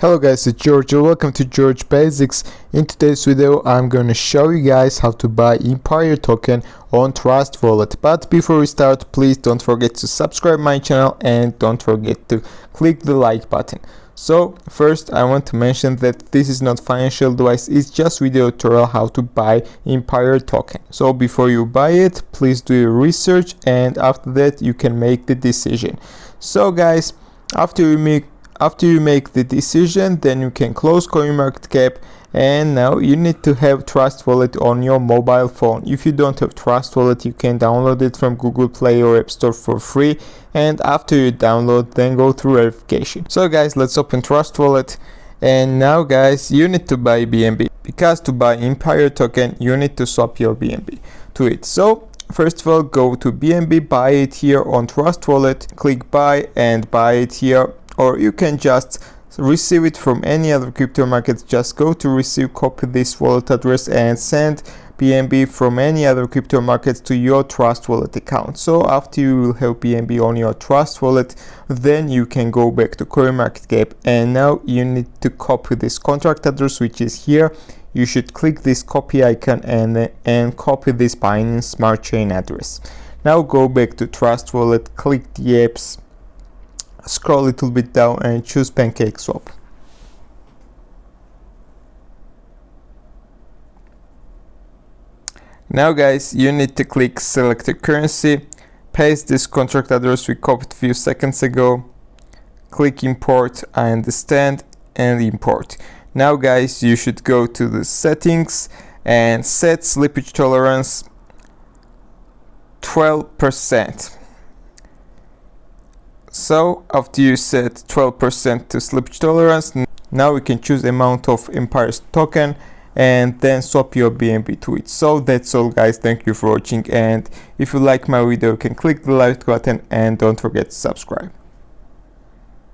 Hello guys, it's George and welcome to George Basics. In today's video I'm gonna show you guys how to buy Empire token on Trustwallet. But before we start, please don't forget to subscribe my channel and don't forget to click the like button. So first I want to mention that this is not financial advice, it's just video tutorial how to buy Empire token. So before you buy it, please do your research and after that you can make the decision. So guys, after you make the decision, then you can close CoinMarketCap, and now you need to have Trustwallet on your mobile phone. If you don't have Trustwallet, you can download it from Google Play or App Store for free, and after you download, then go through verification. So guys, let's open Trustwallet, and now guys, you need to buy BNB, because to buy Empire token you need to swap your BNB to it. So first of all, go to BNB, buy it here on Trustwallet, click buy and buy it here. Or you can just receive it from any other crypto market. Just go to receive, copy this wallet address and send BNB from any other crypto markets to your Trustwallet account. So after you will have BNB on your Trustwallet, then you can go back to CoinMarketCap, and now you need to copy this contract address which is here. You should click this copy icon and copy this Binance Smart Chain address. Now go back to Trustwallet, click the apps, scroll a little bit down and choose Pancakeswap. Now guys, you need to click select a currency, paste this contract address we copied a few seconds ago, click import, I understand, and import. Now guys, you should go to the settings and set slippage tolerance 12%. So after you set 12% to slippage tolerance, now we can choose amount of Empire's token and then swap your BNB to it. So that's all guys, thank you for watching, and if you like my video you can click the like button and don't forget to subscribe.